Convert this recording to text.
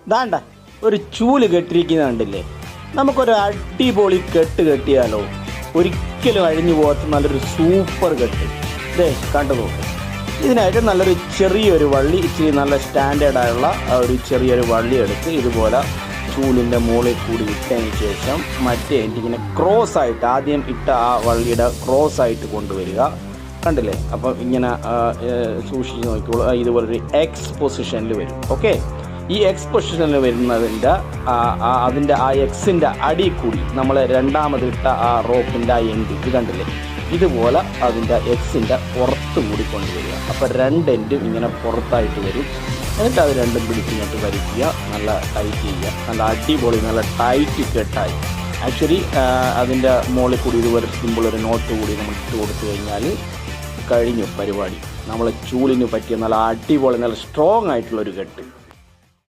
ദാണ്ട ഒരു ചൂല് കെട്ടിരിക്കുന്ന കണ്ടില്ലേ? നമുക്കൊരു അടിപൊളി കെട്ട് കെട്ടിയാലോ? ഒരിക്കലും അഴിഞ്ഞു പോകാത്ത നല്ലൊരു സൂപ്പർ കെട്ട്. ഇതേ കണ്ടു നോക്ക്. ഇതിനായിട്ട് നല്ലൊരു ചെറിയൊരു വള്ളി, ഇച്ചിരി നല്ല സ്റ്റാൻഡേർഡായുള്ള ഒരു ചെറിയൊരു വള്ളി എടുത്ത് ഇതുപോലെ ചൂലിൻ്റെ മുകളിൽ കൂടി ഇട്ടതിന് ശേഷം മറ്റേ ഇങ്ങനെ ക്രോസ് ആയിട്ട്, ആദ്യം ഇട്ട ആ വള്ളിയുടെ ക്രോസ് ആയിട്ട് കൊണ്ടുവരിക. കണ്ടില്ലേ? അപ്പം ഇങ്ങനെ സൂക്ഷിച്ച് നോക്കിക്കോളൂ. ഇതുപോലൊരു എക്സ് പൊസിഷനിൽ വരും. ഓക്കെ, ഈ എക്സ് പൊസിഷനിൽ അതിൻ്റെ ആ എക്സിൻ്റെ അടി കൂടി നമ്മൾ രണ്ടാമത് ഇട്ട ആ റോപ്പിൻ്റെ ആ എൻഡ് ഇത് കണ്ടില്ലേ? ഇതുപോലെ അതിൻ്റെ എക്സിൻ്റെ പുറത്ത് കൂടി കൊണ്ടുവരിക. അപ്പോൾ രണ്ട് എൻഡും ഇങ്ങനെ പുറത്തായിട്ട് വരും. എന്നിട്ട് അത് രണ്ടും പിടിച്ചിങ്ങോട്ട് വലിക്കുക, നല്ല ടൈറ്റ് ചെയ്യുക. നല്ല അടിപൊളി നല്ല ടൈറ്റ് കെട്ടായി. ആക്ച്വലി അതിൻ്റെ മുകളിൽ കൂടി ഇതുപോലെ സിമ്പിളൊരു നോട്ട് കൂടി നമ്മൾ ഇട്ട് കൊടുത്തു കഴിഞ്ഞാൽ കഴിഞ്ഞു പരിപാടി. നമ്മളെ ചൂലിന് പറ്റിയ നല്ല അടിപൊളി നല്ല സ്ട്രോങ് ആയിട്ടുള്ളൊരു കെട്ട്.